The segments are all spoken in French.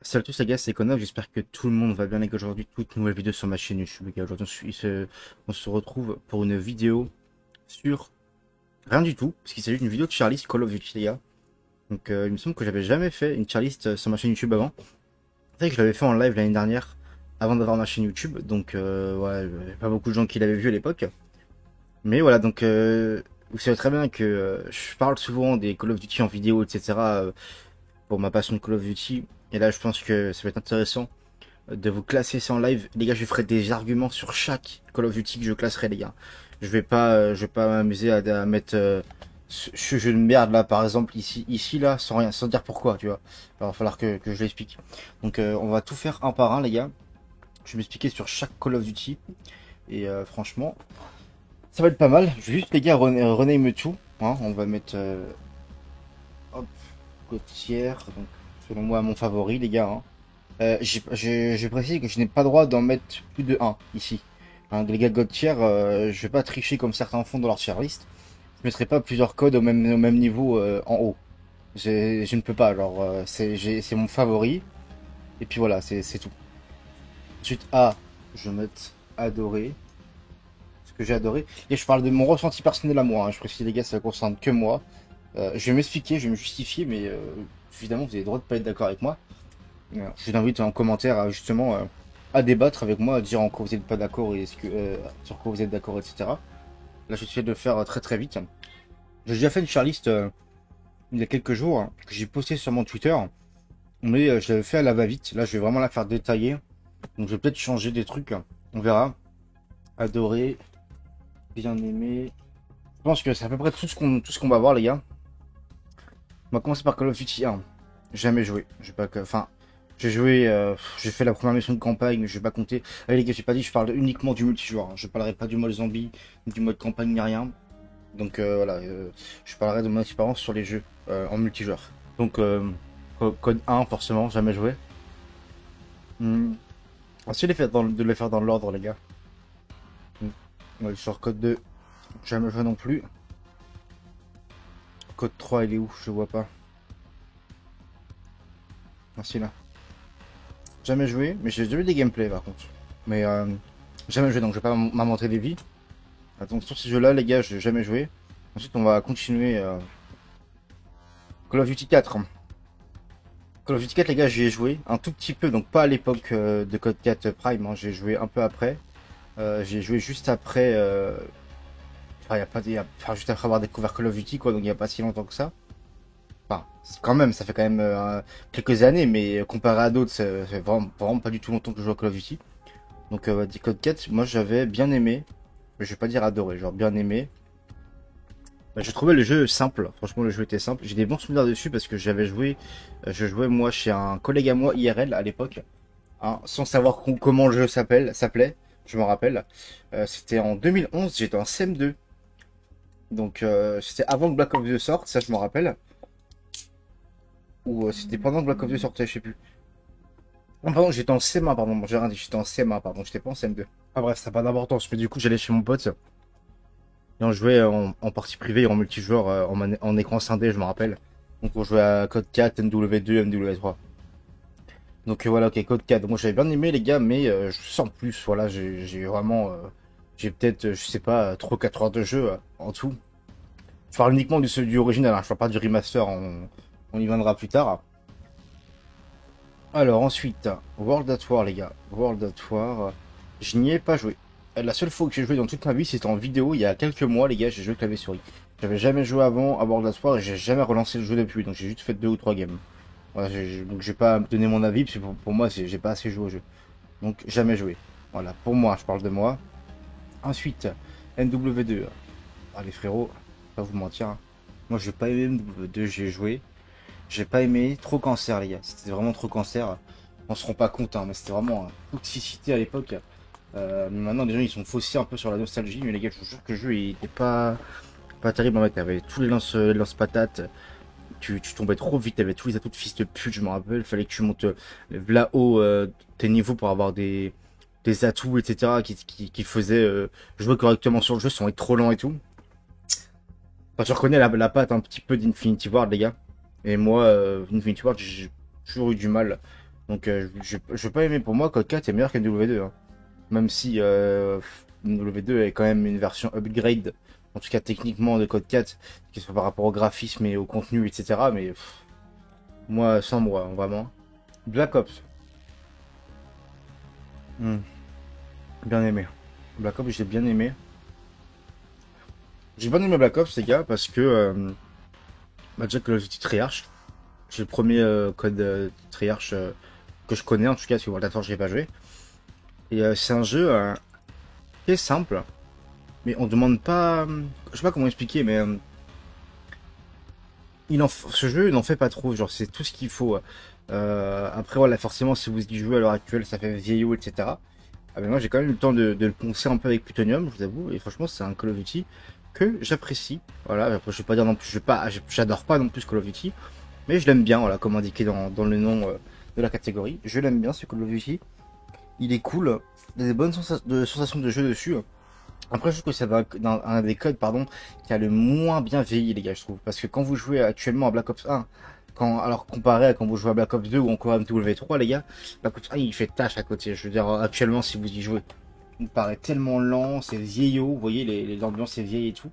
Salut à tous les gars, c'est Connor, j'espère que tout le monde va bien et qu'aujourd'hui, toute nouvelle vidéo sur ma chaîne YouTube. Les gars, aujourd'hui, on se retrouve pour une vidéo sur rien du tout, parce qu'il s'agit d'une vidéo de tier list Call of Duty, les gars. Donc, il me semble que j'avais jamais fait une tier list sur ma chaîne YouTube avant. C'est vrai que je l'avais fait en live l'année dernière, avant d'avoir ma chaîne YouTube, donc ouais, il y avait pas beaucoup de gens qui l'avaient vu à l'époque. Mais voilà, donc vous savez très bien que je parle souvent des Call of Duty en vidéo, etc. Pour ma passion de Call of Duty. Et là, je pense que ça va être intéressant de vous classer ça en live. Les gars, je ferai des arguments sur chaque Call of Duty que je classerai, les gars. Je vais pas m'amuser à mettre ce jeu de merde là, par exemple, ici là, sans rien, sans dire pourquoi, tu vois. Alors, il va falloir que je l'explique. Donc, on va tout faire un par un, les gars. Je vais m'expliquer sur chaque Call of Duty. Et franchement, ça va être pas mal. Je vais juste, les gars, rename tout. Hein, on va mettre, hop, côtière. Donc, selon moi, mon favori, les gars. Hein. Je précise que je n'ai pas droit d'en mettre plus de un ici. Hein, les gars de God tier, je vais pas tricher comme certains font dans leur tier list. Je mettrai pas plusieurs codes au même niveau en haut. Je ne peux pas, alors c'est mon favori. Et puis voilà, c'est tout. Ensuite A, je vais mettre adoré. Ce que j'ai adoré. Et je parle de mon ressenti personnel à moi. Hein. Je précise les gars, ça ne concerne que moi. Je vais m'expliquer, je vais me justifier, mais évidemment vous avez le droit de pas être d'accord avec moi. Je vous invite en commentaire à débattre avec moi, à dire en quoi vous n'êtes pas d'accord et sur quoi vous êtes d'accord, etc. Là, j'essaie de le faire très très vite. J'ai déjà fait une tier list il y a quelques jours que j'ai posté sur mon Twitter, mais je l'avais fait à la va-vite. Là, je vais vraiment la faire détailler. Donc, je vais peut-être changer des trucs. On verra. Adoré, bien aimé. Je pense que c'est à peu près tout ce qu'on va voir, les gars. On va commencer par Call of Duty 1. Jamais joué. J'ai pas que, enfin, j'ai joué, j'ai fait la première mission de campagne, mais je vais pas compter. Allez les gars, j'ai pas dit, je parle uniquement du multijoueur. Hein. Je parlerai pas du mode zombie, ni du mode campagne, ni rien. Donc voilà, je parlerai de mon expérience sur les jeux en multijoueur. Donc code 1, forcément, jamais joué. Essayez de les faire dans l'ordre, les gars. Ouais, sur code 2, jamais joué non plus. Code 3, il est où? Je le vois pas. Merci là. Jamais joué, mais j'ai déjà vu des gameplays par contre. Mais jamais joué, donc je vais pas m'inventer des vies. Donc sur ces jeux-là, les gars, j'ai jamais joué. Ensuite, on va continuer Call of Duty 4. Call of Duty 4, les gars, j'y ai joué un tout petit peu, donc pas à l'époque de Code 4 Prime. Hein, j'ai joué un peu après. J'ai joué juste après. Enfin, y a pas, enfin, juste après avoir découvert Call of Duty, quoi. Donc il y a pas si longtemps que ça. Enfin, quand même, ça fait quand même quelques années, mais comparé à d'autres, c'est vraiment pas du tout longtemps que je joue à Call of Duty. Donc, dit Code 4, moi j'avais bien aimé, mais je vais pas dire adoré, genre bien aimé. Bah, je trouvais le jeu simple, franchement le jeu était simple. J'ai des bons souvenirs dessus parce que j'avais joué, je jouais moi chez un collègue à moi IRL à l'époque, hein, sans savoir comment le jeu s'appelait, je me rappelle. C'était en 2011, j'étais en CM2, donc c'était avant que Black Ops 2 sorte, ça je me rappelle. Ou c'était pendant que Black Ops 2 sortait, je sais plus. Non, pardon, j'étais en CM1, pardon, bon, j'ai rien dit, j'étais en CM1, pardon, j'étais pas en CM2. Ah bref, ça n'a pas d'importance, mais du coup j'allais chez mon pote. Et on jouait en partie privée, en multijoueur, en écran scindé, je me rappelle. Donc on jouait à Code 4, MW2, MW3. Donc voilà, ok, Code 4. Moi j'avais bien aimé les gars, mais je sens plus. Voilà, j'ai vraiment... j'ai peut-être, je sais pas, 3 4 heures de jeu en tout. Je parle uniquement du original, hein, je parle pas du remaster, on y viendra plus tard. Alors ensuite, World at War les gars. World at War, je n'y ai pas joué. La seule fois que j'ai joué dans toute ma vie, c'était en vidéo, il y a quelques mois les gars, j'ai joué clavier souris. J'avais jamais joué avant à World at War et j'ai jamais relancé le jeu depuis, donc j'ai juste fait 2 ou 3 games. Voilà, donc je vais pas donner mon avis, parce que pour moi, j'ai pas assez joué au jeu. Donc jamais joué. Voilà, pour moi, je parle de moi. Ensuite, MW2. Allez frérots, pas vous mentir. Hein. Moi, j'ai pas aimé MW2, j'ai joué. J'ai pas aimé, trop cancer les gars, c'était vraiment trop cancer. On se rend pas compte, hein, mais c'était vraiment toxicité à l'époque. Mais maintenant, les gens ils sont faussés un peu sur la nostalgie, mais les gars, je vous jure que le jeu il était pas terrible en fait. T'avais tous les lance-patates, tu tombais trop vite, t'avais tous les atouts de fils de pute, je me rappelle. Fallait que tu montes là-haut tes niveaux pour avoir des atouts, etc. qui faisaient jouer correctement sur le jeu sans être trop lent et tout. Enfin, tu reconnais la patte un petit peu d'Infinity Ward, les gars. Et moi, Infinity Ward, j'ai toujours eu du mal. Donc je vais pas aimer. Pour moi, Code 4 est meilleur qu'NW2. Hein. Même si NW2 est quand même une version upgrade, en tout cas techniquement de Code 4, que ce soit par rapport au graphisme et au contenu, etc. Mais moi, sans moi, vraiment. Black Ops. Hmm, bien aimé. Black Ops, j'ai bien aimé. J'ai bien aimé Black Ops, les gars, parce que bah, déjà Call of Duty Treyarch, c'est le premier code Treyarch que je connais, en tout cas, parce que World of Warcraft, je l'ai pas joué. Et c'est un jeu qui est simple, mais on demande pas. Je sais pas comment expliquer, mais ce jeu, il n'en fait pas trop. Genre, c'est tout ce qu'il faut. Après, voilà, forcément, si vous y jouez à l'heure actuelle, ça fait vieillot, etc. Ah, mais moi, j'ai quand même eu le temps de le poncer un peu avec Plutonium, je vous avoue. Et franchement, c'est un Call of Duty que j'apprécie. Voilà, après, je vais pas dire non plus, j'adore pas non plus Call of Duty, mais je l'aime bien, voilà, comme indiqué dans le nom de la catégorie. Je l'aime bien, ce Call of Duty. Il est cool. Il y a des bonnes sensations de jeu dessus. Après, je trouve que c'est un des codes, pardon, qui a le moins bien vieilli, les gars, je trouve. Parce que quand vous jouez actuellement à Black Ops 1, alors comparé à quand vous jouez à Black Ops 2 ou encore à MW3, les gars, Black Ops 1, il fait tâche à côté. Je veux dire, actuellement, si vous y jouez, il me paraît tellement lent, c'est vieillot, vous voyez, les ambiances, c'est vieilles et tout.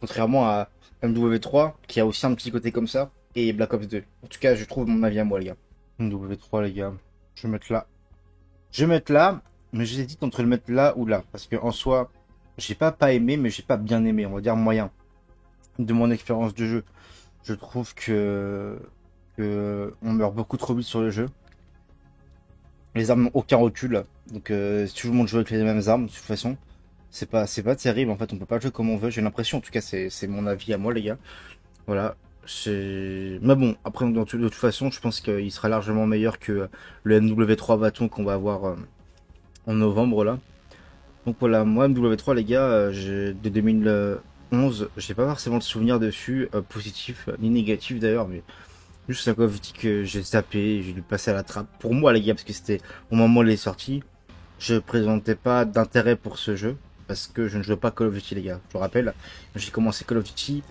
Contrairement à MW3, qui a aussi un petit côté comme ça, et Black Ops 2. En tout cas, je trouve mon avis à moi, les gars. MW3, les gars, je vais mettre là. Je vais mettre là, mais j'hésite entre le mettre là ou là. Parce que en soi, j'ai pas aimé, mais j'ai pas bien aimé, on va dire moyen. De mon expérience de jeu, je trouve que on meurt beaucoup trop vite sur le jeu. Les armes n'ont aucun recul, donc si tout le monde joue avec les mêmes armes, de toute façon, c'est pas terrible. En fait, on peut pas jouer comme on veut. J'ai l'impression, en tout cas, c'est mon avis à moi, les gars. Voilà. Mais bon, après, de toute façon, je pense qu'il sera largement meilleur que le MW3 bâton qu'on va avoir en novembre là. Donc voilà, moi MW3 les gars, de 2011, j'ai pas forcément de souvenir dessus, positif ni négatif d'ailleurs, mais juste un Call of Duty que j'ai zappé, j'ai dû passer à la trappe. Pour moi les gars, parce que c'était au moment où il est sorti, je présentais pas d'intérêt pour ce jeu, parce que je ne jouais pas Call of Duty les gars. Je vous rappelle, j'ai commencé Call of Duty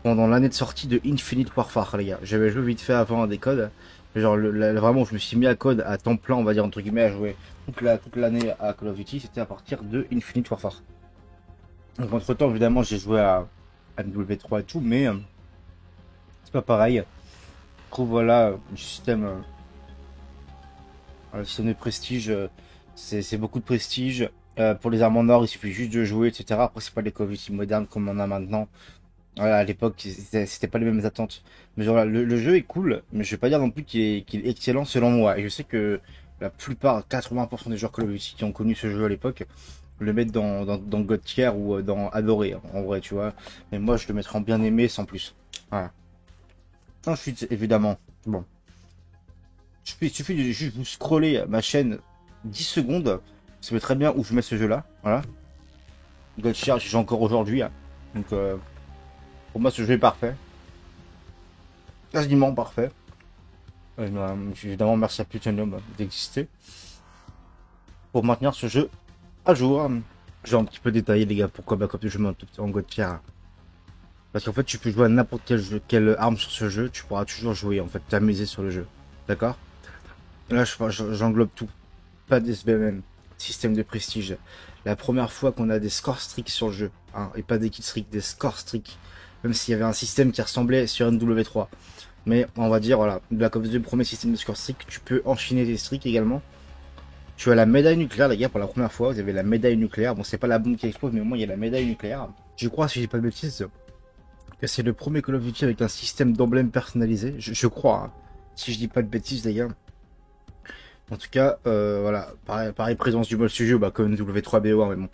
pendant l'année de sortie de Infinite Warfare les gars. J'avais joué vite fait avant à des codes, genre vraiment je me suis mis à code à temps plein on va dire entre guillemets à jouer toute l'année à Call of Duty, c'était à partir de Infinite Warfare. Donc entre temps évidemment j'ai joué à MW3 et tout, mais c'est pas pareil. Je trouve voilà le système de prestige, c'est beaucoup de prestige. Pour les armes en or, il suffit juste de jouer, etc. Après, c'est pas les Call of Duty modernes comme on a maintenant. Voilà, à l'époque, c'était pas les mêmes attentes. Mais genre, le jeu est cool, mais je vais pas dire non plus qu'il est excellent selon moi. Et je sais que la plupart, 80% des joueurs Call of Duty qui ont connu ce jeu à l'époque, le mettent dans God Tier ou dans Adoré, en vrai, tu vois. Mais moi, je le mettrais en bien aimé sans plus. Voilà. Ensuite, évidemment, bon. Il suffit de juste vous scroller ma chaîne 10 secondes. Vous savez très bien où je mets ce jeu-là. Voilà. God Tier, j'ai encore aujourd'hui. Hein. Donc, pour moi, ce jeu est parfait. Quasiment parfait. Évidemment, merci à Plutonium d'exister pour maintenir ce jeu à jour. Je vais un petit peu détailler, les gars, pourquoi Black Ops je mets en God Tier. Parce qu'en fait, tu peux jouer à n'importe quelle arme sur ce jeu, tu pourras toujours jouer, en fait, t'amuser sur le jeu. D'accord? Là, j'englobe tout. Pas d'SBMM, système de prestige. La première fois qu'on a des score streaks sur le jeu, hein, et pas des kill streaks, des score streaks. Même s'il y avait un système qui ressemblait sur NW3. Mais on va dire, voilà, Black Ops 2, premier système de score streak, tu peux enchaîner des streaks également. Tu as la médaille nucléaire, les gars, pour la première fois, vous avez la médaille nucléaire. Bon, c'est pas la bombe qui explose, mais au moins il y a la médaille nucléaire. Je crois, si j'ai pas de bêtises, que c'est le premier Call of Duty avec un système d'emblème personnalisé. Je crois, hein, si je dis pas de bêtises, les gars. En tout cas, voilà, pareil, présence du mode studio, bah, comme W3BO1, mais bon.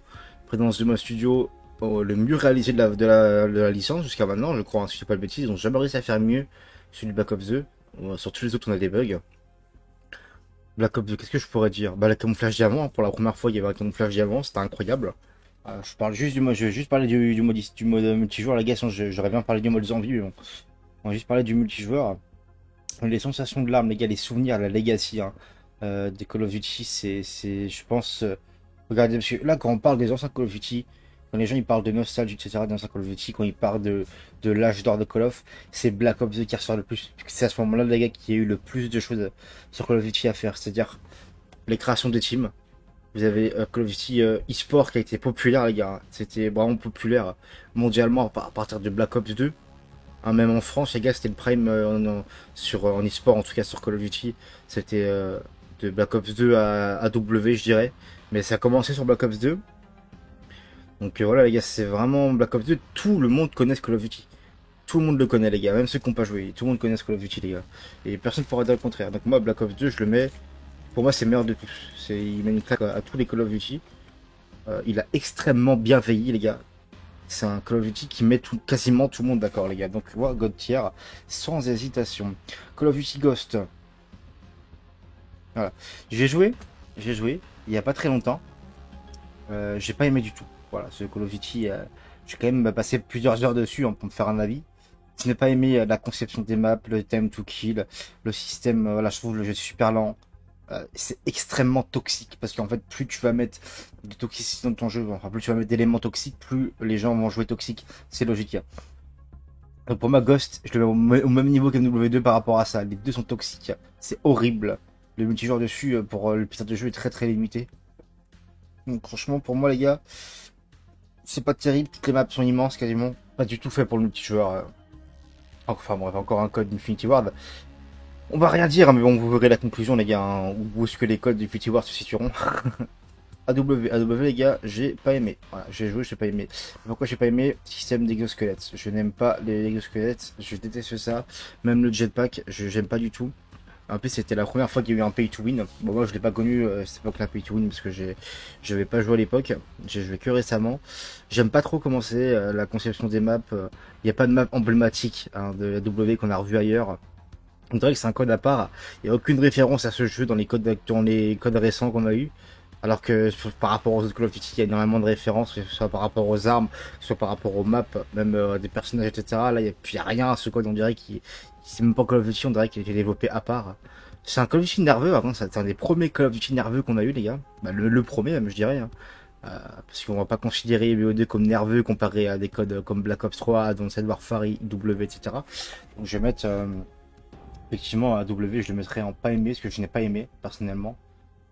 Présence du mode studio, le mieux réalisé de la licence jusqu'à maintenant, je crois, hein, si je dis pas de bêtises. Ils ont jamais réussi à faire mieux sur du Black Ops 2. Sur tous les autres, on a des bugs. Black Ops 2, qu'est-ce que je pourrais dire? Bah, le camouflage diamant, pour la première fois, il y avait un camouflage diamant, c'était incroyable. Je parle juste du mode, je vais juste parler du mode multijoueur, la gars, sinon j'aurais bien parlé du mode zombie, mais bon. On va juste parler du multijoueur. Les sensations de l'arme, les gars, les souvenirs, la legacy, hein, des Call of Duty, je pense, regardez, parce que là, quand on parle des anciens Call of Duty, Quand les gens ils parlent de nostalgie, etc. dans un Call of Duty, quand ils parlent de l'âge d'or de Call of, c'est Black Ops 2 qui ressort le plus. C'est à ce moment-là, les gars, qu'il y a eu le plus de choses sur Call of Duty à faire. C'est-à-dire les créations de teams. Vous avez Call of Duty e-sport qui a été populaire, les gars. C'était vraiment populaire mondialement à partir de Black Ops 2. Hein, même en France, les gars, c'était le prime en e-sport, en tout cas sur Call of Duty. C'était de Black Ops 2 à W, je dirais. Mais ça a commencé sur Black Ops 2. Donc voilà, les gars, c'est vraiment Black Ops 2. Tout le monde connaît Call of Duty. Tout le monde le connaît, les gars. Même ceux qui n'ont pas joué. Tout le monde connaît Call of Duty, les gars. Et personne ne pourra dire le contraire. Donc moi, Black Ops 2, je le mets. Pour moi, c'est le meilleur de tous. Il met une claque à tous les Call of Duty. Il a extrêmement bien veillé, les gars. C'est un Call of Duty qui met quasiment tout le monde d'accord, les gars. Donc, moi, God tier, sans hésitation. Call of Duty Ghost. Voilà. J'ai joué. Il n'y a pas très longtemps. J'ai pas aimé du tout. Voilà, ce Call of Duty, j'ai quand même passé plusieurs heures dessus pour me faire un avis. Je n'ai pas aimé la conception des maps, le time to kill, le système. Voilà, je trouve le jeu super lent. C'est extrêmement toxique parce qu'en fait plus tu vas mettre de toxicité dans ton jeu, enfin plus tu vas mettre d'éléments toxiques, plus les gens vont jouer toxique, c'est logique. Donc pour moi Ghost, je le mets au même niveau qu'MW2 par rapport à ça, les deux sont toxiques, c'est horrible. Le multijoueur dessus pour le putain de jeu est très limité. Donc franchement pour moi les gars, c'est pas terrible, toutes les maps sont immenses quasiment, pas du tout fait pour le multijoueur. Enfin bref, encore un code Infinity Ward. On va rien dire, mais bon, vous verrez la conclusion, les gars, hein, où est-ce que les codes d'Infinity Ward se situeront. AW, les gars, j'ai pas aimé. Voilà, j'ai joué, j'ai pas aimé. Pourquoi j'ai pas aimé? Système d'exosquelettes. Je n'aime pas les exosquelettes, je déteste ça. Même le jetpack, j'aime pas du tout. En plus, c'était la première fois qu'il y a eu un pay to win. Bon, moi, je l'ai pas connu cette époque-là, pay to win, parce que j'avais pas joué à l'époque. J'ai joué que récemment. J'aime pas trop comment c'est la conception des maps. Il n'y a pas de map emblématique hein, de la W qu'on a revu ailleurs. On dirait que c'est un code à part. Il n'y a aucune référence à ce jeu dans les codes récents qu'on a eu. Alors que par rapport aux autres Call of Duty, il y a énormément de références, que ce soit par rapport aux armes, que ce soit par rapport aux maps, même des personnages, etc. Là, il n'y a rien à ce code, on dirait c'est même pas Call of Duty, on dirait qu'il a été développé à part. C'est un Call of Duty nerveux, avant, c'est un des premiers Call of Duty nerveux qu'on a eu, les gars. Bah, le premier, même, je dirais. Hein. Parce qu'on va pas considérer BO2 comme nerveux comparé à des codes comme Black Ops 3, Advanced Warfare, W, etc. Donc je vais mettre... effectivement, à W, je le mettrais en pas aimé, parce que je n'ai pas aimé, personnellement.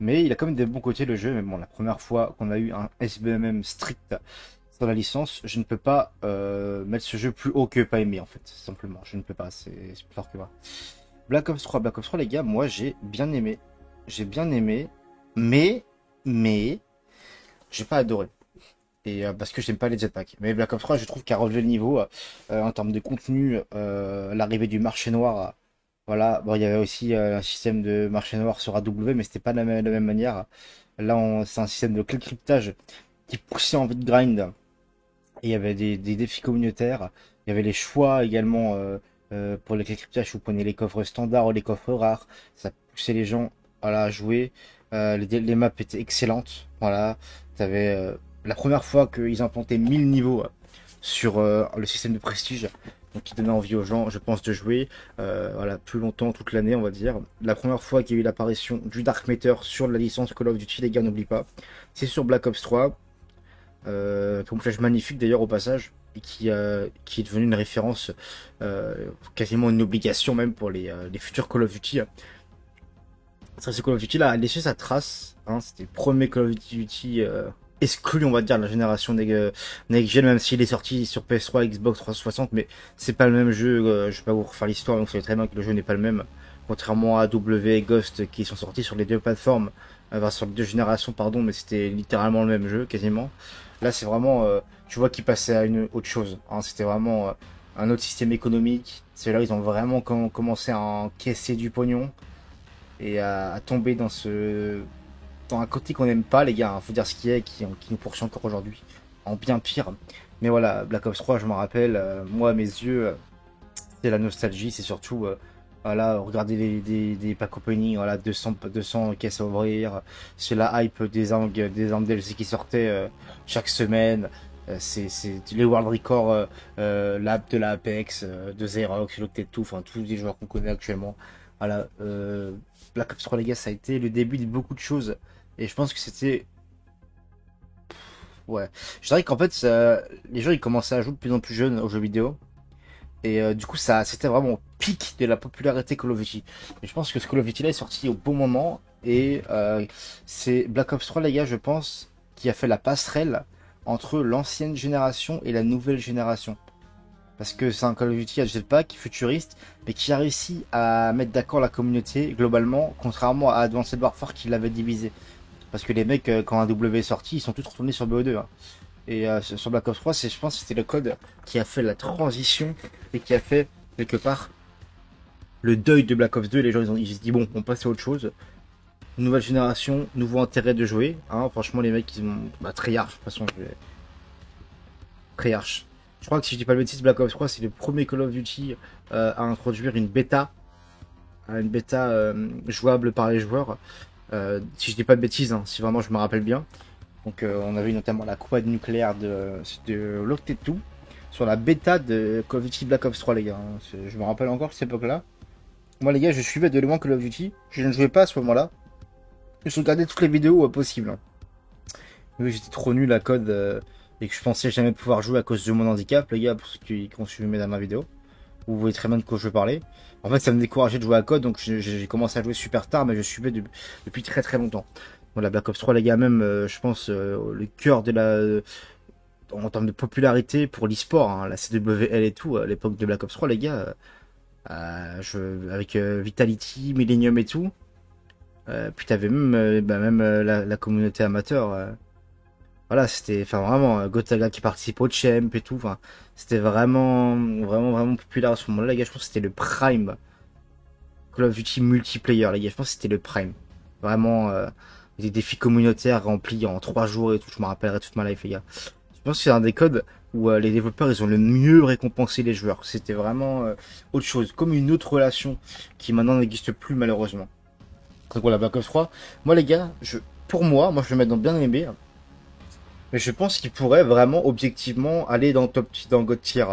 Mais il a quand même des bons côtés, le jeu. Mais bon, la première fois qu'on a eu un SBMM strict sur la licence, je ne peux pas mettre ce jeu plus haut que pas aimé, en fait. Simplement, je ne peux pas, c'est plus fort que moi. Black Ops 3, les gars, moi, j'ai bien aimé. J'ai bien aimé, mais, j'ai pas adoré. Et parce que j'aime pas les jetpacks. Mais Black Ops 3, je trouve qu'il a relevé le niveau en termes de contenu, l'arrivée du marché noir. Voilà, bon, il y avait aussi un système de marché noir sur AW, mais c'était pas de la même manière. Là, c'est un système de cryptage qui poussait envie de grind. Et il y avait des défis communautaires. Il y avait les choix également pour les cryptages. Vous prenez les coffres standards ou les coffres rares. Ça poussait les gens voilà, à jouer. Les maps étaient excellentes. Voilà, t'avais la première fois qu'ils implantaient 1000 niveaux sur le système de prestige, donc qui donnait envie aux gens, je pense, de jouer voilà, plus longtemps, toute l'année, on va dire. La première fois qu'il y a eu l'apparition du Dark Matter sur la licence Call of Duty, les gars, n'oublie pas, c'est sur Black Ops 3, camouflage magnifique d'ailleurs au passage, et qui est devenu une référence, quasiment une obligation même pour les futurs Call of Duty. Ça, ce Call of Duty là a laissé sa trace, hein, c'était le premier Call of Duty exclu, on va dire, de la génération Next Gen, même s'il est sorti sur PS3, Xbox 360, mais c'est pas le même jeu. Je vais pas vous refaire l'histoire, donc vous savez très bien que le jeu n'est pas le même. Contrairement à W et Ghost qui sont sortis sur les deux plateformes, enfin, sur les deux générations, pardon, mais c'était littéralement le même jeu, quasiment. Là, c'est vraiment, tu vois, qu'ils passaient à une autre chose. Hein, c'était vraiment un autre système économique. C'est là ils ont vraiment commencé à encaisser du pognon et à tomber dans un côté qu'on n'aime pas, les gars, hein, faut dire ce qui est, qui nous poursuit encore aujourd'hui, en bien pire. Mais voilà, Black Ops 3, je me rappelle, moi, à mes yeux, c'est la nostalgie, c'est surtout, voilà, regarder des pack opening, voilà, 200 caisses à ouvrir, c'est la hype des armes DLC qui sortaient chaque semaine, c'est les world records, l'app de la Apex, de Xerox, Loctet, tout, enfin, tous les joueurs qu'on connaît actuellement. Voilà, Black Ops 3, les gars, ça a été le début de beaucoup de choses. Et je pense que c'était Ouais. Je dirais qu'en fait, les gens ils commençaient à jouer de plus en plus jeunes aux jeux vidéo. Et du coup, c'était vraiment au pic de la popularité Call of Duty. Et je pense que ce Call of Duty là est sorti au bon moment. Et c'est Black Ops 3, les gars, je pense, qui a fait la passerelle entre l'ancienne génération et la nouvelle génération. Parce que c'est un Call of Duty à jetpack futuriste, mais qui a réussi à mettre d'accord la communauté globalement, contrairement à Advanced Warfare qui l'avait divisé. Parce que les mecs, quand un W est sorti, ils sont tous retournés sur BO2. Hein. Et sur Black Ops 3, je pense que c'était le code qui a fait la transition et qui a fait, quelque part, le deuil de Black Ops 2. Les gens, ils se disent, bon, on passe à autre chose. Nouvelle génération, nouveau intérêt de jouer. Hein. Franchement, les mecs, ils ont... Bah, Treyarch, de toute façon, Treyarch. Je crois que si je dis pas le bêtise, Black Ops 3, c'est le premier Call of Duty à introduire une bêta. Jouable par les joueurs. Si je dis pas de bêtises, hein, si vraiment je me rappelle bien. Donc on avait notamment la quad nucléaire de Loctet2 sur la bêta de Call of Duty Black Ops 3, les gars. Hein. Je me rappelle encore cette époque-là. Moi, les gars, je suivais de loin Call of Duty. Je ne jouais pas à ce moment-là. Je regardais toutes les vidéos possibles. Hein. Mais j'étais trop nul à code et que je pensais jamais pouvoir jouer à cause de mon handicap, les gars, pour ceux qui ont suivi dans ma vidéo. Vous voyez très bien de quoi je parlais. En fait, ça me décourageait de jouer à code, donc j'ai commencé à jouer super tard, mais je suivais depuis très très longtemps. Voilà, Black Ops 3, les gars, même, je pense, le cœur de en termes de popularité pour l'e-sport, hein, la CWL et tout, à l'époque de Black Ops 3, les gars, avec Vitality, Millennium et tout, puis t'avais même, la communauté amateur. Voilà, c'était, enfin vraiment, Gotaga qui participe au champ et tout, enfin, c'était vraiment populaire à ce moment-là, les gars. Je pense que c'était le prime Call of Duty multiplayer, les gars. Je pense que c'était le prime. Vraiment, des défis communautaires remplis en 3 jours et tout. Je me rappellerai toute ma life, les gars. Je pense que c'est un des codes où les développeurs, ils ont le mieux récompensé les joueurs. C'était vraiment autre chose, comme une autre relation qui maintenant n'existe plus malheureusement. Donc voilà, Black Ops 3. Moi, les gars, pour moi, je vais le mettre dans bien aimé. Mais je pense qu'il pourrait vraiment objectivement aller dans God Tier.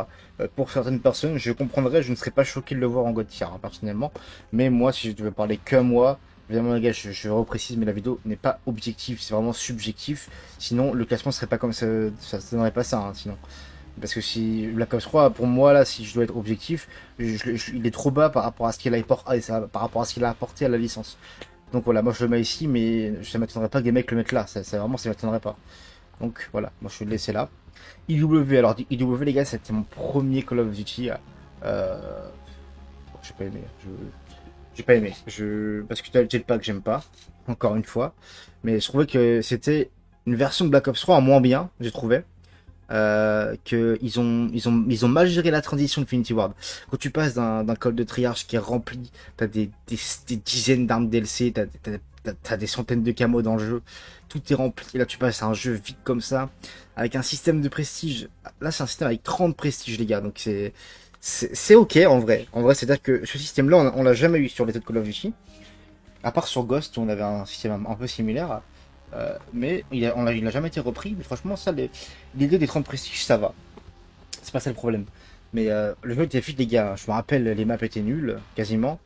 Pour certaines personnes, je comprendrais, je ne serais pas choqué de le voir en God Tier, hein, personnellement. Mais moi, si je devais parler que moi, évidemment les gars, je reprécise, mais la vidéo n'est pas objective, c'est vraiment subjectif. Sinon, le classement serait pas comme ça donnerait pas ça, hein, sinon. Parce que si Black Ops 3, pour moi, là, si je dois être objectif, il est trop bas par rapport à ce qu'il a apporté, par rapport à ce qu'il a apporté à la licence. Donc voilà, moi je le mets ici, mais ça m'étonnerait pas que des mecs le mettent là, ça m'étonnerait pas. Donc voilà, moi je vais le laisser là. IW, alors IW les gars, c'était mon premier Call of Duty. J'ai pas aimé. J'ai pas aimé. Parce que le jetpack, j'aime pas. Encore une fois. Mais je trouvais que c'était une version de Black Ops 3 en moins bien, j'ai trouvé. Que ils ont mal géré la transition de Infinity Ward. Quand tu passes d'un call de triarche qui est rempli, t'as des dizaines d'armes DLC, t'as des centaines de camos dans le jeu, tout est rempli. Et là, tu passes à un jeu vide comme ça, avec un système de prestige. Là, c'est un système avec 30 prestiges, les gars. Donc, c'est ok en vrai. En vrai, c'est-à-dire que ce système-là, on l'a jamais eu sur les autres Call of Duty. À part sur Ghost, où on avait un système un peu similaire. Mais il a jamais été repris. Mais franchement, ça, l'idée des 30 prestiges, ça va. C'est pas ça le problème. Mais le jeu était vite, les gars. Je me rappelle, les maps étaient nulles, quasiment.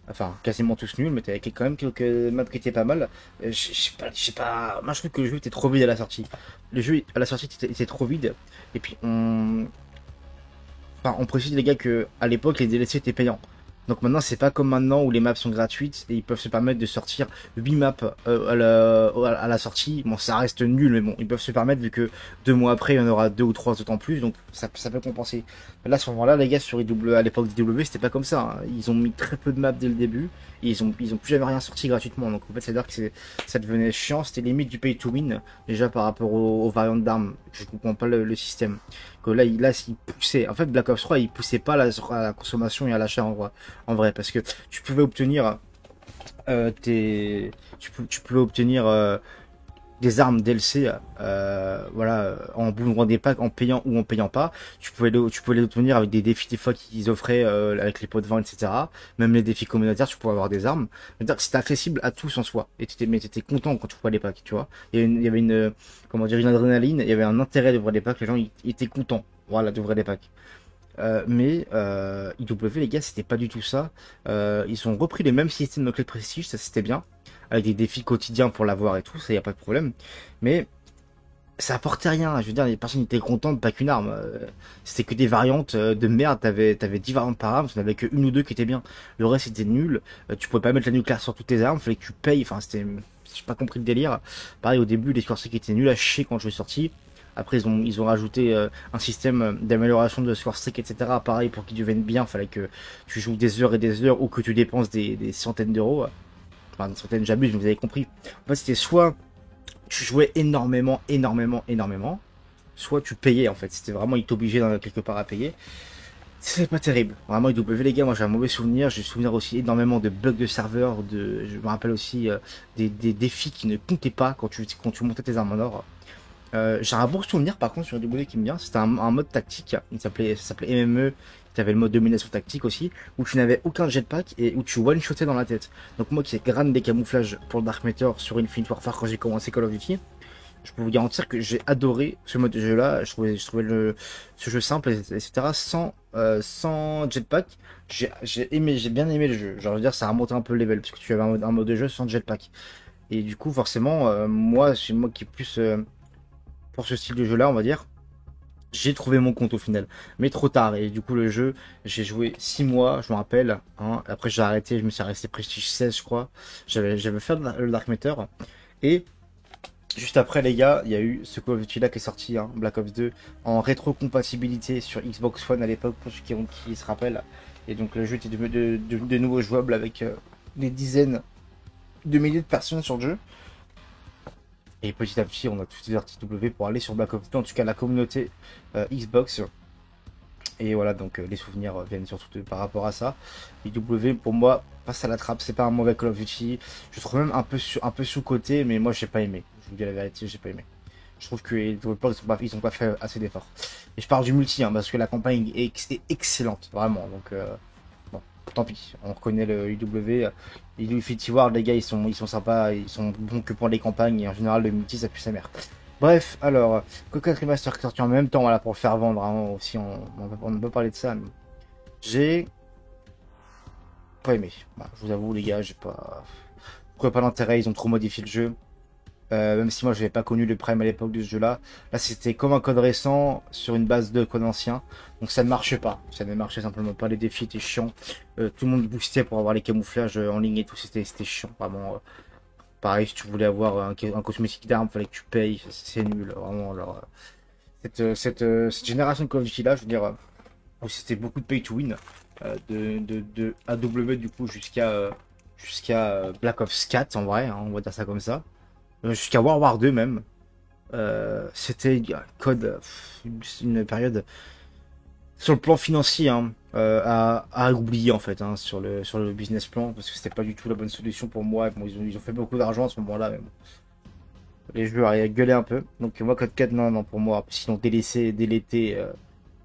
Enfin, quasiment tous nuls, mais t'avais quand même quelques maps qui étaient pas mal. Je sais pas. Moi, je trouve que le jeu était trop vide à la sortie. Le jeu, à la sortie, était trop vide. Et puis, on précise, les gars, que à l'époque, les DLC étaient payants. Donc maintenant, c'est pas comme maintenant où les maps sont gratuites et ils peuvent se permettre de sortir 8 maps à la sortie. Bon, ça reste nul, mais bon, ils peuvent se permettre vu que 2 mois après, il y en aura 2 ou 3 autres en plus, donc ça peut compenser. Là, à ce moment-là, les gars, sur IW, à l'époque d'IW, c'était pas comme ça. Hein. Ils ont mis très peu de maps dès le début et ils ont plus jamais rien sorti gratuitement. Donc en fait, c'est-à-dire que ça devenait chiant. C'était limite du pay to win déjà par rapport aux variantes d'armes. Je comprends pas le système. Que là, il poussait. En fait, Black Ops 3, il poussait pas à la consommation et à l'achat en vrai, parce que tu pouvais obtenir tu pouvais obtenir des armes DLC, voilà, en boulant des packs, en payant ou en payant pas. Tu pouvais les obtenir avec des défis des fois qu'ils offraient avec les pots de vent, etc. Même les défis communautaires, tu pouvais avoir des armes. C'est-à-dire que c'était accessible à tous en soi. Et t'étais content quand tu voyais les packs, tu vois. Il y avait comment dire, une adrénaline, il y avait un intérêt d'ouvrir les packs. Les gens ils étaient contents, voilà, d'ouvrir les packs. Mais IW les gars c'était pas du tout ça. Ils ont repris les mêmes systèmes de clé de prestige, ça c'était bien, avec des défis quotidiens pour l'avoir et tout, ça y a pas de problème. Mais ça apportait rien. Je veux dire, les personnes étaient contentes, pas qu'une arme. C'était que des variantes de merde. T'avais 10 variantes par arme, t'en avais que une ou deux qui étaient bien. Le reste c'était nul. Tu pouvais pas mettre la nucléaire sur toutes tes armes, fallait que tu payes. Enfin, c'était, j'ai pas compris le délire. Pareil, au début, les Square Stick étaient nuls à chier quand je suis sorti. Après, ils ont rajouté un système d'amélioration de Square Stick, etc. Pareil, pour qu'ils deviennent bien, fallait que tu joues des heures et des heures ou que tu dépenses des centaines d'euros. Enfin, des centaines, j'abuse, mais vous avez compris. En fait, c'était soit tu jouais énormément, énormément, énormément, soit tu payais en fait. C'était vraiment, ils t'obligeaient quelque part à payer. C'est pas terrible. Vraiment, IW, les gars, moi j'ai un mauvais souvenir. J'ai souvenir aussi énormément de bugs de serveur. Je me rappelle aussi des défis qui ne comptaient pas quand tu montais tes armes en or. J'ai un bon souvenir par contre sur IW qui me vient. C'était un mode tactique. Ça s'appelait MME. Tu avais le mode domination tactique aussi, où tu n'avais aucun jetpack et où tu one-shotais dans la tête. Donc moi qui ai grande des camouflages pour le Dark Matter sur Infinite Warfare quand j'ai commencé Call of Duty, je peux vous garantir que j'ai adoré ce mode de jeu là. Je trouvais ce jeu simple, etc. Sans jetpack. J'ai bien aimé le jeu. Genre, je veux dire, ça a remonté un peu le level, parce que tu avais un mode de jeu sans jetpack. Et du coup, forcément, moi, c'est moi qui est plus pour ce style de jeu là, on va dire. J'ai trouvé mon compte au final, mais trop tard. Et du coup, le jeu, j'ai joué 6 mois, je me rappelle. Hein. Après, j'ai arrêté, je me suis resté Prestige 16, je crois. J'avais fait le Dark Matter. Et juste après, les gars, il y a eu ce Call of Duty là qui est sorti, hein, Black Ops 2, en rétrocompatibilité sur Xbox One à l'époque, pour ceux qui se rappellent. Et donc, le jeu était de nouveau jouable avec des dizaines de milliers de personnes sur le jeu. Et petit à petit, on a tous les articles W pour aller sur Black Ops 2, en tout cas la communauté Xbox. Et voilà, donc les souvenirs viennent surtout par rapport à ça. IW, pour moi, passe à la trappe, c'est pas un mauvais Call of Duty. Je trouve même un peu sous-côté, mais moi j'ai pas aimé. Je vous dis la vérité, j'ai pas aimé. Je trouve que les développeurs ils ont pas fait assez d'efforts. Et je parle du multi, hein, parce que la campagne est excellente, vraiment. Donc bon, tant pis, on reconnaît le IW. Infinity Ward, les gars, ils sont sympas, ils sont bons que pour les campagnes, et en général le multi ça pue sa mère. Bref, alors, Coca Remaster qui est sorti en même temps, voilà, pour le faire vendre, hein, aussi, on peut parler de ça, mais j'ai pas aimé. Bah, je vous avoue, les gars, j'ai pas... Je trouvais pas l'intérêt, ils ont trop modifié le jeu. Même si moi, j'avais pas connu le Prime à l'époque de ce jeu-là. Là, c'était comme un code récent sur une base de code ancien. Donc ça ne marchait pas. Ça ne marchait simplement pas. Les défis étaient chiants. Tout le monde boostait pour avoir les camouflages en ligne et tout. C'était chiant, vraiment. Pareil, si tu voulais avoir un cosmétique d'armes, fallait que tu payes. C'est nul, vraiment. Alors, cette génération de Call of Duty là, je veux dire, où c'était beaucoup de pay to win, de AW du coup jusqu'à Black Ops 4 en vrai, hein, on va dire ça comme ça, jusqu'à World War 2 même. C'était un code, une période sur le plan financier, hein, à oublier en fait, hein, sur le business plan, parce que c'était pas du tout la bonne solution pour moi. Bon, ils ont fait beaucoup d'argent à ce moment-là, mais bon, les joueurs allaient gueuler un peu. Donc moi code 4, non, non, pour moi, sinon délété.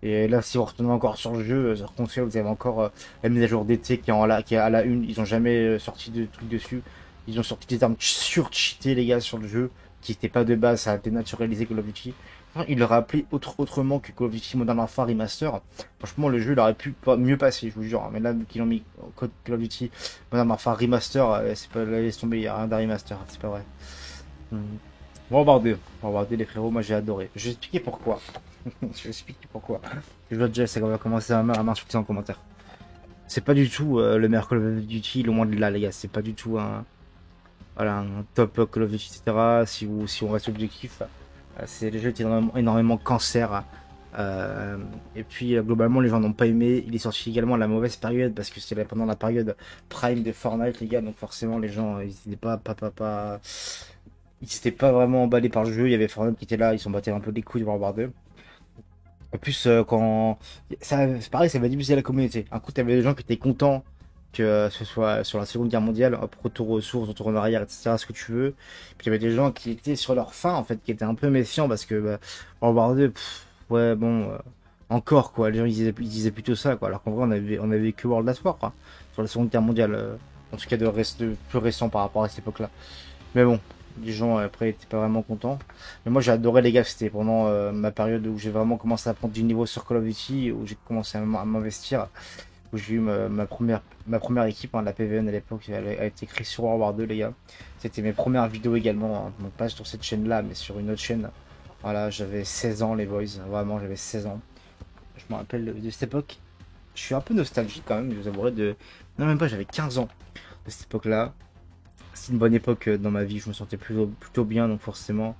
Et là, si vous retournez encore sur le jeu, sur console, vous avez encore la mise à jour d'été qui est à la une. Ils ont jamais sorti de trucs dessus. Ils ont sorti des armes sur-cheatées, les gars, sur le jeu, qui n'étaient pas de base. Ça a dénaturalisé Call of Duty. Enfin, il l'aurait appelé autrement que Call of Duty Modern Warfare Remaster. Franchement, le jeu, il aurait pu mieux passer, je vous jure. Mais là, qu'ils ont mis Call of Duty Modern Warfare Remaster, c'est pas, laisse tomber, il n'y a rien d'un remaster, c'est pas vrai. World War 2. World War 2, les frérots, moi j'ai adoré. Je vais expliquer pourquoi. Je vais expliquer pourquoi. Je vois déjà, ça va commencer à m'insulter en commentaire. C'est pas du tout le meilleur Call of Duty, loin de là, les gars. C'est pas du tout voilà, un top Call of Duty, etc. Si on reste objectif, c'est le jeu qui est énormément cancer. Et puis globalement, les gens n'ont pas aimé. Il est sorti également à la mauvaise période parce que c'était pendant la période prime de Fortnite, les gars. Donc forcément, les gens, ils n'étaient ils s'étaient pas vraiment emballés par le jeu. Il y avait Fortnite qui était là, ils s'en battaient un peu les couilles de World War 2. En plus, quand. C'est pareil, ça va diviser la communauté. Un coup, t'avais des gens qui étaient contents que ce soit sur la Seconde Guerre mondiale, hop, retour aux sources, retour en arrière, etc., ce que tu veux. Puis il y avait des gens qui étaient sur leur faim, en fait, qui étaient un peu méfiants parce que bah, World War 2, ouais, bon, encore, quoi. Les gens, ils disaient plutôt ça, quoi. Alors qu'en vrai, on avait que World at War, quoi. Sur la Seconde Guerre mondiale. En tout cas, de plus récent par rapport à cette époque-là. Mais bon, les gens après étaient pas vraiment contents. Mais moi j'ai adoré les gars, c'était pendant ma période où j'ai vraiment commencé à prendre du niveau sur Call of Duty, où j'ai commencé à m'investir, où j'ai eu ma première équipe, hein, la PVN à l'époque, elle a été créée sur World War 2 les gars. C'était mes premières vidéos également, hein, donc pas sur cette chaîne là, mais sur une autre chaîne Voilà, j'avais 16 ans les boys, vraiment j'avais 16 ans. Je me rappelle de cette époque. Je suis un peu nostalgique quand même, je vous avouerai de... Non même pas, j'avais 15 ans de cette époque-là. C'est une bonne époque dans ma vie, je me sentais plutôt bien, donc forcément,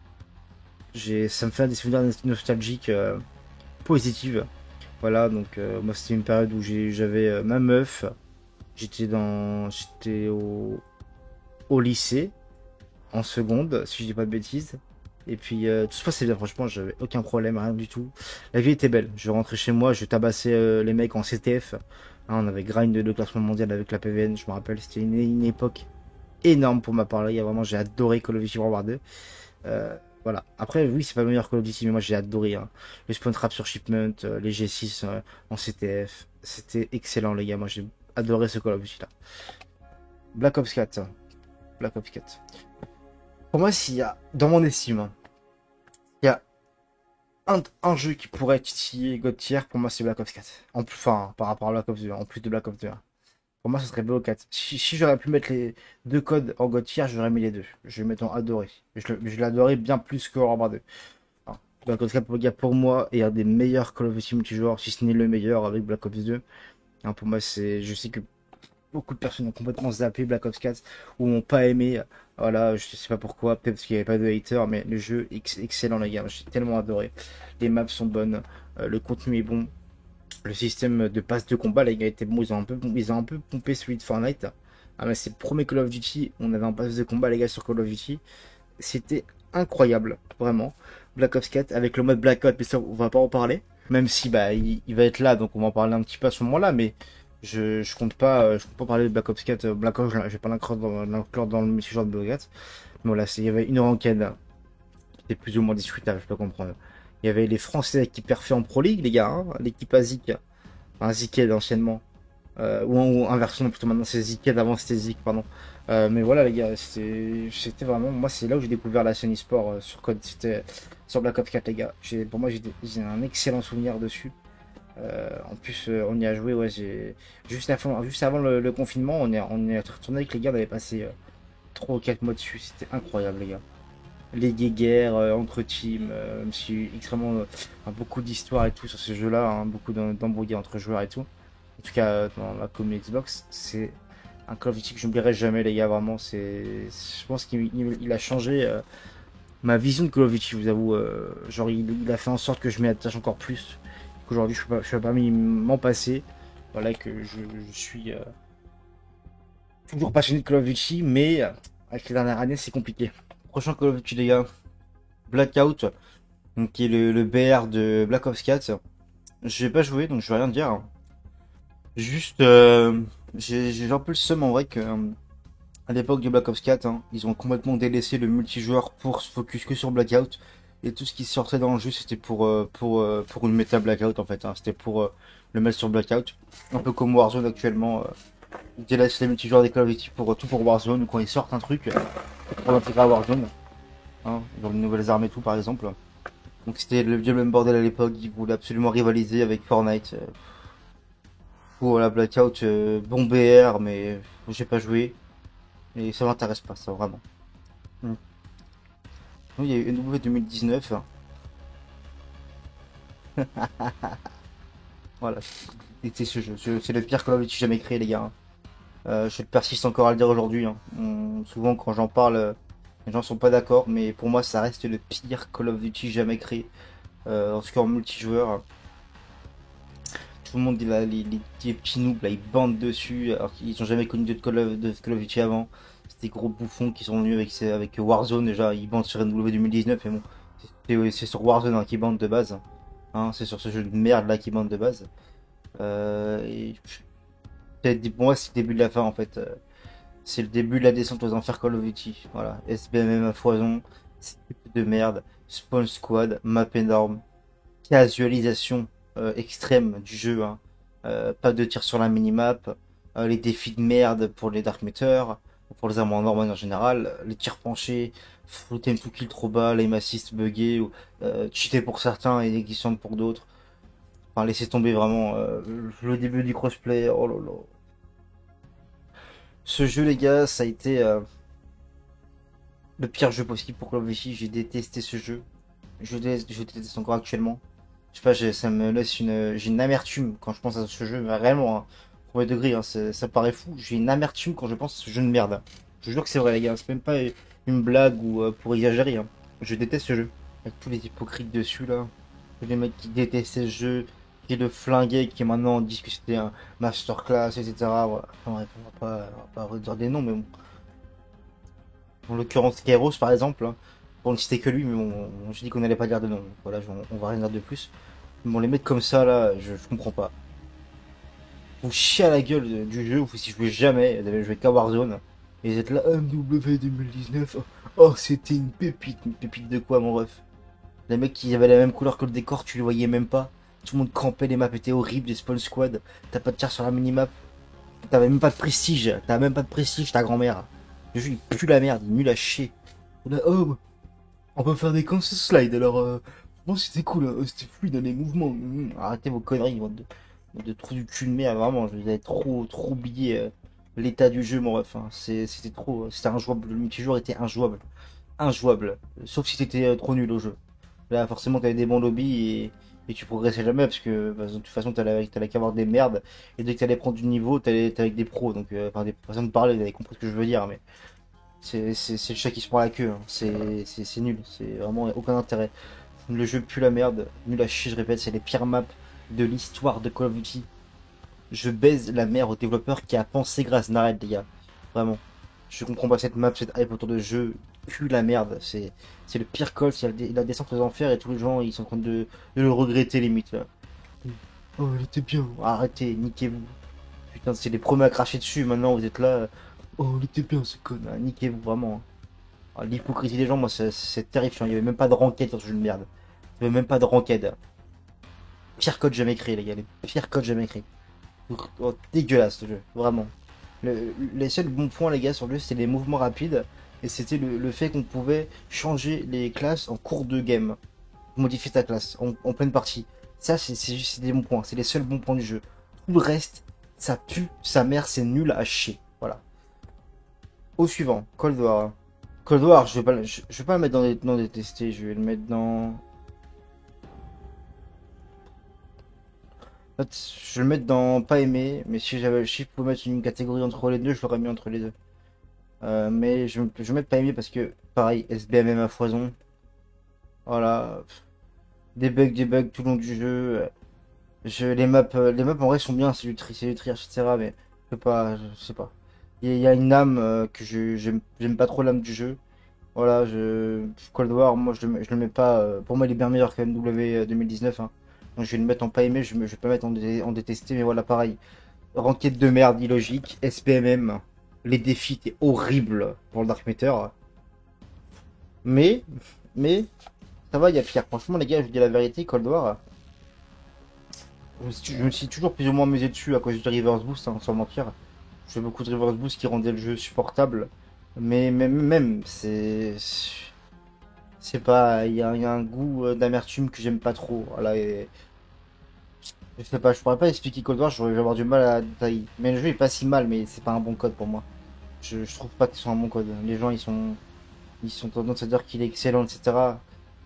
ça me fait des souvenirs nostalgiques positives. Voilà, donc moi c'était une période où j'avais ma meuf, j'étais au lycée, en seconde, si je dis pas de bêtises. Et puis tout se passait bien, franchement, j'avais aucun problème, rien du tout. La vie était belle. Je rentrais chez moi, je tabassais les mecs en CTF. Hein, on avait grind de classement mondial avec la PVN, je me rappelle, c'était une époque énorme pour ma part. Là, vraiment, j'ai adoré Call of Duty World War 2. Voilà. Après, oui, c'est pas le meilleur Call of Duty, mais moi j'ai adoré. Hein. Les Spawn Trap sur Shipment, les G6 en CTF. C'était excellent, les gars. Moi j'ai adoré ce Call of Duty là. Black Ops 4. Black Ops 4. Pour moi, s'il y a, dans mon estime, hein, il y a un jeu qui pourrait titiller God Tier, pour moi c'est Black Ops 4. En plus, enfin, par rapport à Black Ops 2, en plus de Black Ops 2. Pour moi, ce serait BO4. Si j'aurais pu mettre les deux codes en God Tier, j'aurais mis les deux. Je vais mettre en adoré. Je l'adorais bien plus que World War 2. Alors, Black Ops 4, pour moi, est un des meilleurs Call of Duty multijoueurs, si ce n'est le meilleur avec Black Ops 2. Hein, pour moi, je sais que beaucoup de personnes ont complètement zappé Black Ops 4 ou ont pas aimé. Voilà, je sais pas pourquoi, peut-être parce qu'il n'y avait pas de haters, mais le jeu est excellent, les gars. J'ai tellement adoré. Les maps sont bonnes, le contenu est bon. Le système de passe de combat, les gars, était bon. Ils ont un peu pompé celui de Fortnite. Ah, mais c'est le premier Call of Duty. On avait un pass de combat, les gars, sur Call of Duty. C'était incroyable, vraiment. Black Ops 4 avec le mode Blackout, mais ça, on va pas en parler. Même si bah il va être là, donc on va en parler un petit peu à ce moment-là, mais je compte pas parler de Black Ops 4. Black Ops, je vais pas l'inclure dans le multijoueur de Black Ops. Mais voilà, il y avait une ranked qui était plus ou moins discutable, je peux comprendre. Il y avait les Français qui perfaient en Pro League, les gars, hein, l'équipe ASIC, enfin Ziked anciennement, ou inversement plutôt maintenant c'est Ziked, avant c'était Zik, pardon. Mais voilà les gars, c'était vraiment, moi c'est là où j'ai découvert la scène e-sport sur code, c'était sur Black Ops 4 les gars. Pour moi j'ai un excellent souvenir dessus. En plus on y a joué, ouais, juste avant le confinement, on est retourné avec les gars, on avait passé 3 ou 4 mois dessus, c'était incroyable les gars. Les guéguerres entre teams, même si extrêmement beaucoup d'histoires et tout sur ce jeu-là, hein, beaucoup d'embrouilles entre joueurs et tout. En tout cas, dans la communauté Xbox, c'est un Call of Duty que je n'oublierai jamais, les gars. Vraiment, je pense qu'il a changé ma vision de Call of Duty, je vous avoue. Genre, il a fait en sorte que je m'y attache encore plus. Qu'aujourd'hui, je peux pas m'en passer. Voilà, que je suis toujours passionné de Call of Duty, mais avec les dernières années, c'est compliqué. Prochain Call of Duty, les gars, Blackout, donc, qui est le BR de Black Ops 4. Je vais pas jouer, donc je vais rien dire, hein. Juste, j'ai un peu le seum en vrai que à l'époque de Black Ops 4, hein, ils ont complètement délaissé le multijoueur pour se focus que sur Blackout. Et tout ce qui sortait dans le jeu, c'était pour une méta Blackout en fait. Hein. C'était pour le mettre sur Blackout. Un peu comme Warzone actuellement. Ils délaissent les multijoueurs des Call of Duty pour tout pour Warzone. Ou quand ils sortent un truc pour l'intégrer à Warzone. Hein, dans les nouvelles armes et tout par exemple. Donc c'était le vieux même bordel à l'époque. Ils voulaient absolument rivaliser avec Fortnite. Pour la Blackout, bon BR, mais j'ai pas joué. Et ça m'intéresse pas, ça, vraiment. Mm. Oui, il y a eu NW 2019. Voilà, c'était ce jeu. C'est le pire Call of Duty jamais créé, les gars. Je persiste encore à le dire aujourd'hui. Hein. Souvent, quand j'en parle, les gens sont pas d'accord, mais pour moi, ça reste le pire Call of Duty jamais créé. En tout cas, en multijoueur. Tout le monde, les petits noobs, là, ils bandent dessus, alors qu'ils ont jamais connu de Call of Duty avant. C'est des gros bouffons qui sont venus avec Warzone, déjà, ils bandent sur NW 2019, mais bon, c'est sur Warzone hein, qu'ils bandent de base. Hein, c'est sur ce jeu de merde là qu'ils bandent de base. Et pour moi, c'est le début de la fin en fait. C'est le début de la descente aux enfers Call of Duty. Voilà, SBMM à foison, c'est de merde, Spawn Squad, map énorme, casualisation extrême du jeu. Hein. Pas de tir sur la minimap, les défis de merde pour les Dark Matter, pour les armes en normal en général, les tirs penchés, full time to kill trop bas, l'aim assist buggé, ou cheaté pour certains et inexistant pour d'autres. Enfin, laissez tomber vraiment le début du crossplay. Oh là là. Ce jeu, les gars, ça a été le pire jeu possible pour Call of Duty. J'ai détesté ce jeu. je déteste encore actuellement. Je sais pas, ça me laisse j'ai une amertume quand je pense à ce jeu, mais réellement, hein, premier degré, hein, ça paraît fou. J'ai une amertume quand je pense à ce jeu de merde. Je vous jure que c'est vrai, les gars, c'est même pas une blague ou pour exagérer. Hein. Je déteste ce jeu. Avec tous les hypocrites dessus, là. Les mecs qui détestaient ce jeu, qui le flinguaient, qui maintenant disent que c'était un masterclass, etc. Voilà. Enfin, bref, on va pas redire des noms, mais bon. En l'occurrence, Kairos, par exemple, hein, pour ne citer que lui, mais bon, je dis qu'on n'allait pas dire de nom. Donc voilà, on va rien dire de plus. Bon, les mecs comme ça, là, je comprends pas. Vous chiez à la gueule du jeu, vous si jouez jamais, vous avez joué qu'à Warzone, et vous êtes là, MW 2019, oh, c'était une pépite de quoi, mon ref? Les mecs qui avaient la même couleur que le décor, tu le voyais même pas. Tout le monde campait, les maps étaient horribles, les spawn squad, t'as pas de tir sur la minimap, t'avais même pas de prestige, t'as même pas de prestige, ta grand-mère. Le jeu, il pue la merde, il est nul à chier. Là, oh, on peut faire des counter slide, alors, bon, c'était cool, hein, c'était fluide dans les mouvements. Arrêtez vos conneries, de trous du cul de merde, vraiment, je vous avais trop oublié l'état du jeu, mon ref. Hein. C'était trop, c'était injouable, le multijoueur était injouable. Injouable, sauf si t'étais trop nul au jeu. Là, forcément, t'avais des bons lobbies et tu progressais jamais parce que bah, de toute façon, t'allais qu'avoir des merdes. Et dès que t'allais prendre du niveau, t'allais avec des pros. Donc, enfin, des personnes de parler, vous avez compris ce que je veux dire, mais c'est le chat qui se prend la queue. Hein. C'est nul, c'est vraiment aucun intérêt. Le jeu pue la merde, nul à chier, je répète, c'est les pires maps de l'histoire de Call of Duty. Je baise la mère au développeur qui a pensé grâce Nared, les gars. Vraiment. Je comprends pas cette map, cette hype autour de jeu. Pue la merde. C'est le pire call, c'est la descente aux enfers et tous les gens ils sont en train de le regretter limite là. Oh, elle était bien. Arrêtez, niquez-vous. Putain, c'est les premiers à cracher dessus. Maintenant vous êtes là. Oh, elle était bien ce con. Ah, niquez-vous vraiment. Ah, l'hypocrisie des gens, moi c'est terrifiant. Il y avait même pas de ranked sur ce jeu de merde. Il y avait même pas de ranked. Pire code jamais créé, les gars. Les pires codes jamais créés. Oh, dégueulasse ce jeu, vraiment. Les seuls bons points, les gars, sur le jeu, c'était les mouvements rapides. Et c'était le fait qu'on pouvait changer les classes en cours de game. Modifier ta classe en pleine partie. Ça, c'est juste des bons points. C'est les seuls bons points du jeu. Tout le reste, ça pue sa mère, c'est nul à chier. Voilà. Au suivant, Cold War. Cold War, je vais pas le mettre dans des testés, je vais le mettre dans. En fait, je vais le mettre dans pas aimé, mais si j'avais le chiffre pour mettre une catégorie entre les deux, je l'aurais mis entre les deux. Mais je vais mettre pas aimé parce que, pareil, SBMM à foison. Voilà. Des bugs tout le long du jeu. Les maps en vrai sont bien, c'est du triage, etc. Mais je peux pas, je sais pas. Il y a une âme que j'aime pas trop l'âme du jeu. Voilà, Cold War, moi je le mets pas. Pour moi, il est bien meilleur que MW 2019. Hein. Donc je vais le mettre en pas aimé, je vais pas le mettre en détesté, mais voilà, pareil. Ranked de merde, illogique. SPMM, les défis étaient horribles pour le Dark Matter. Mais, mais, ça va, il y a pire. Franchement, les gars, je vous dis la vérité, Cold War, je me suis toujours plus ou moins amusé dessus à cause du reverse boost, hein, sans mentir. Je fais beaucoup de reverse boost qui rendaient le jeu supportable. Mais même, c'est pas, il y a un goût d'amertume que j'aime pas trop. Voilà, et je sais pas, je pourrais pas expliquer Cold War, je vais avoir du mal à détailler. Mais le jeu est pas si mal, mais c'est pas un bon code pour moi. Je trouve pas que ce soit un bon code. Les gens, ils sont tendance à dire qu'il est excellent, etc.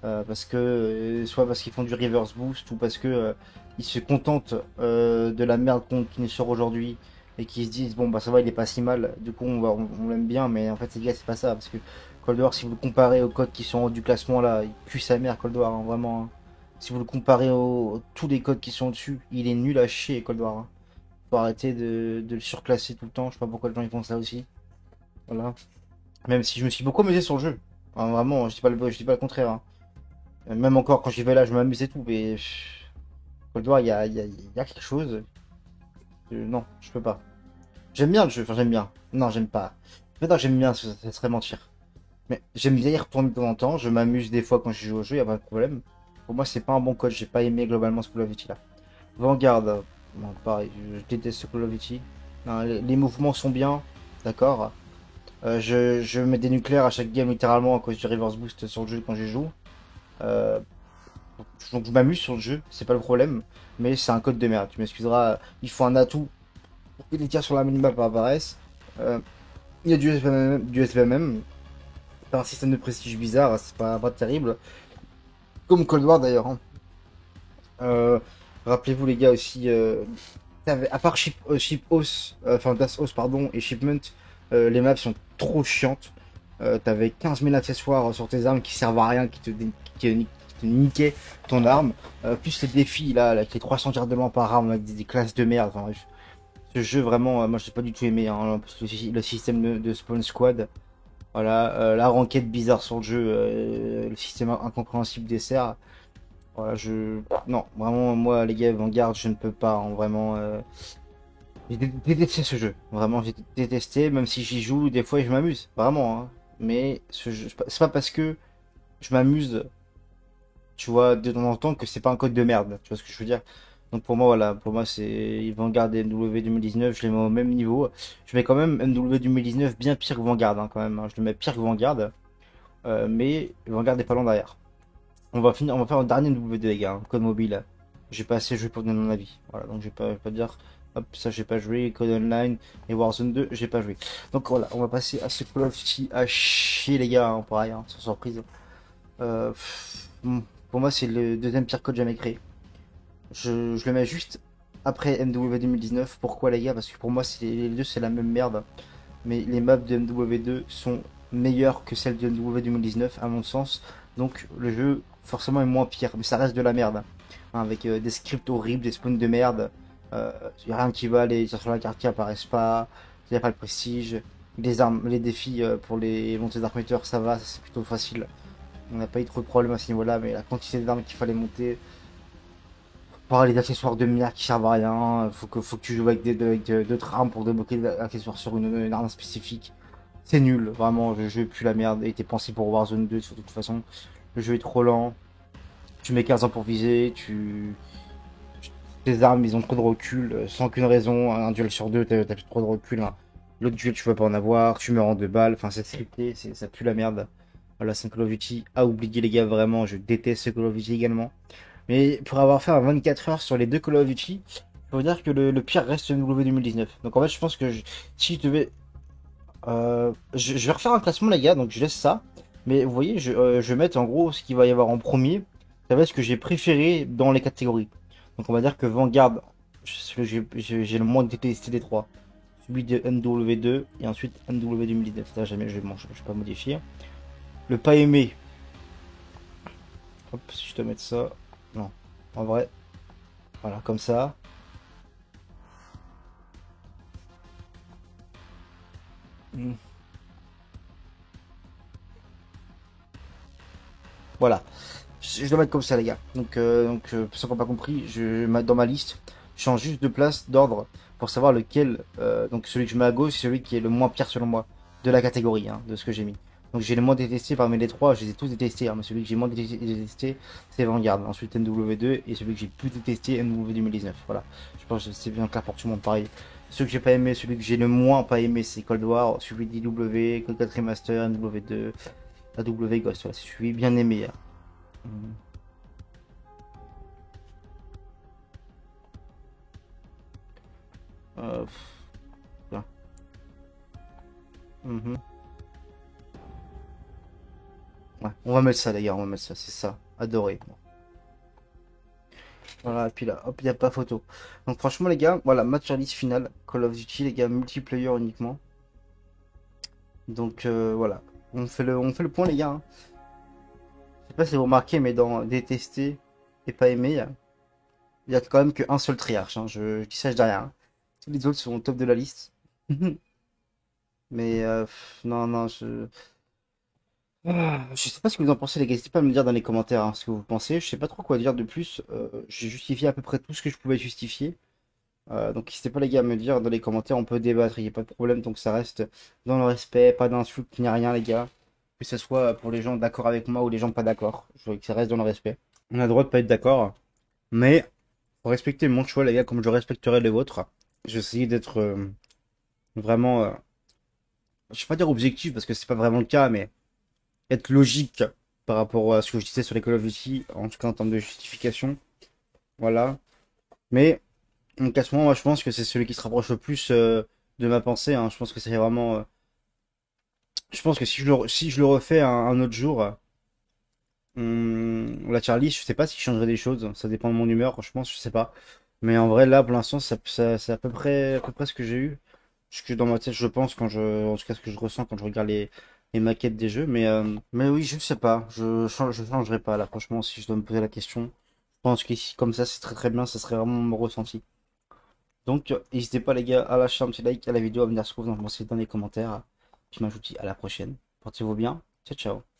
Parce que, soit parce qu'ils font du reverse boost, ou parce que ils se contentent de la merde qui nous sort aujourd'hui, et qui se disent, bon, bah ça va, il est pas si mal, du coup, on l'aime bien, mais en fait, les gars, c'est pas ça, parce que Cold War, si vous le comparez aux codes qui sont en haut du classement, là, il pue sa mère, Cold War, hein, vraiment. Hein. Si vous le comparez tous les codes qui sont au-dessus, il est nul à chier, Cold War. Hein. Faut arrêter de le surclasser tout le temps, je sais pas pourquoi les gens ils font ça aussi. Voilà. Même si je me suis beaucoup amusé sur le jeu. Enfin, vraiment, je dis pas le contraire. Hein. Même encore quand j'y vais là, je m'amuse et tout, mais Cold War, il y a quelque chose. Non, je peux pas. J'aime bien le jeu, enfin j'aime bien. Non, j'aime pas. En fait, j'aime bien, ça serait mentir. Mais j'aime bien y retourner de temps en temps. Je m'amuse des fois quand je joue au jeu, y a pas de problème. Pour moi, c'est pas un bon code. J'ai pas aimé globalement ce Call of Duty là. Vanguard, bon, pareil, je déteste ce Call of Duty. Non, les mouvements sont bien, d'accord. Je mets des nucléaires à chaque game littéralement à cause du reverse boost sur le jeu quand j'y joue. Euh, donc je m'amuse sur le jeu, c'est pas le problème. Mais c'est un code de merde, tu m'excuseras. Il faut un atout pour que les tirs sur la minimap apparaissent. Il y a du SBMM. C'est un système de prestige bizarre, c'est pas terrible. Comme Cold War d'ailleurs. Hein. Euh, Rappelez-vous les gars aussi, à part Ship House, enfin Das House pardon, et Shipment, les maps sont trop chiantes. T'avais 15 000 accessoires sur tes armes qui servent à rien, qui te niquaient ton arme. Plus les défis là, avec les 300 tirs de lampe par arme, avec des classes de merde. Enfin, bref. Ce jeu vraiment, moi j'ai pas du tout aimé, hein, parce que le système de spawn squad. Voilà, la ranked bizarre sur le jeu, le système incompréhensible des serres. Voilà, non, vraiment, moi, les gars, Vanguard, je ne peux pas, hein, vraiment. J'ai détesté ce jeu. Vraiment, j'ai détesté, même si j'y joue, des fois, je m'amuse. Vraiment, hein. Mais ce jeu, c'est pas parce que je m'amuse, tu vois, de temps en temps, que c'est pas un code de merde. Tu vois ce que je veux dire? Donc pour moi, voilà, pour moi, c'est Vanguard et MW 2019, je les mets au même niveau. Je mets quand même MW 2019 bien pire que Vanguard, hein, quand même. Hein. Je le mets pire que Vanguard, mais Vanguard est pas loin derrière. On va faire un dernier WD, les gars, hein, code mobile. J'ai pas assez joué pour donner mon avis. Voilà, donc je vais pas dire, hop, ça j'ai pas joué, Code Online et Warzone 2, j'ai pas joué. Donc voilà, on va passer à ce Call of Duty à chier, les gars, hein, pareil, hein, sans surprise. Pour moi, c'est le deuxième pire code jamais créé. Je le mets juste après MW 2019. Pourquoi, les gars? Parce que pour moi, les deux, c'est la même merde. Mais les maps de MW2 sont meilleures que celles de MW 2019 à mon sens. Donc le jeu forcément est moins pire, mais ça reste de la merde. Hein, avec des scripts horribles, des spawns de merde. Y a rien qui va, les tirs sur la carte qui apparaissent pas, il n'y a pas le prestige. Les armes, les défis pour les montées d'armateur, ça va, c'est plutôt facile. On n'a pas eu trop de problèmes à ce niveau-là, mais la quantité d'armes qu'il fallait monter, pareil, les accessoires de merde qui servent à rien, faut que tu joues avec d'autres armes pour débloquer l'accessoire sur une arme spécifique. C'est nul, vraiment, le jeu pue la merde. Il était pensé pour Warzone 2 de toute façon. Le jeu est trop lent. Tu mets 15 ans pour viser, tes armes ils ont trop de recul, sans aucune raison. Un duel sur deux, t'as plus trop de recul. Hein. L'autre duel, tu vas pas en avoir, tu meurs en 2 balles. Enfin, c'est scripté, ça pue la merde. Voilà, c'est Call of Duty à oublier, les gars, vraiment. Je déteste ce Call of Duty également. Mais pour avoir fait un 24 heures sur les deux Call of Duty, faut dire que le pire reste le W 2019. Donc en fait, je pense que si je devais je vais refaire un classement, les gars, donc je laisse ça. Mais vous voyez, je vais mettre en gros ce qu'il va y avoir en premier. Ça va être ce que j'ai préféré dans les catégories. Donc on va dire que Vanguard, celui que j'ai le moins détesté des trois. Celui de MW2 et ensuite MW 2019. Ça, jamais je vais pas modifier. Le pas aimé. Hop, si je te mets ça. Non, en vrai. Voilà, comme ça. Hmm. Voilà. Je dois mettre comme ça, les gars. Pour ceux qui n'ont pas compris, dans ma liste, je change juste de place, d'ordre, pour savoir lequel, donc celui que je mets à gauche, c'est celui qui est le moins pire selon moi, de la catégorie, hein, de ce que j'ai mis. Donc j'ai le moins détesté parmi les trois, je les ai tous détestés, hein, mais celui que j'ai moins détesté, c'est Vanguard. Ensuite MW2, et celui que j'ai plus détesté, MW 2019. Voilà. Je pense que c'est bien clair pour tout le monde, pareil. Celui que j'ai pas aimé, celui que j'ai le moins pas aimé, c'est Cold War, celui d'IW, Cold 4 Remaster, MW2, AW Ghost, voilà, c'est celui bien aimé. Hein. Mhm. Là. Mhm. Ouais, on va mettre ça d'ailleurs, on va mettre ça, c'est ça. Adoré. Voilà, et puis là, hop, il n'y a pas photo. Donc franchement les gars, voilà, match à liste finale, Call of Duty, les gars, multiplayer uniquement. Donc voilà, on fait le point les gars. Hein. Je sais pas si vous remarquez, mais dans détester et pas aimer, il y a quand même qu'un seul triarche. Hein. Je dis ça, je dis rien. Hein. Tous les autres sont au top de la liste. Mais non, non, je sais pas ce que vous en pensez, les gars. N'hésitez pas à me dire dans les commentaires hein, ce que vous pensez. Je sais pas trop quoi dire de plus. J'ai justifié à peu près tout ce que je pouvais justifier. Donc n'hésitez pas, les gars, à me dire dans les commentaires. On peut débattre, il n'y a pas de problème. Donc ça reste dans le respect, pas d'insultes, ni rien, les gars. Que ce soit pour les gens d'accord avec moi ou les gens pas d'accord. Je veux que ça reste dans le respect. On a le droit de pas être d'accord. Mais faut respecter mon choix, les gars, comme je respecterai les vôtres. J'essaie d'être vraiment, je vais pas dire objectif parce que c'est pas vraiment le cas, mais être logique par rapport à ce que je disais sur les Call of Duty, en tout cas en termes de justification. Voilà. Mais mon classement, moi je pense que c'est celui qui se rapproche le plus de ma pensée. Hein. Je pense que c'est vraiment. Je pense que si je le refais un autre jour, La Charlie, je sais pas si je changerais des choses. Ça dépend de mon humeur, franchement, je sais pas. Mais en vrai, là, pour l'instant, c'est à peu près ce que j'ai eu. Ce que dans ma tête, je pense, en tout cas, ce que je ressens quand je regarde les maquettes des jeux. Mais oui, je sais pas. Je changerai pas, là, franchement, si je dois me poser la question. Je pense que si, comme ça, c'est très très bien. Ça serait vraiment mon ressenti. Donc, n'hésitez pas, les gars, à lâcher un petit like à la vidéo, à me dire ce que vous en pensez dans les commentaires. Puis, moi, je vous dis à la prochaine. Portez-vous bien. Ciao, ciao.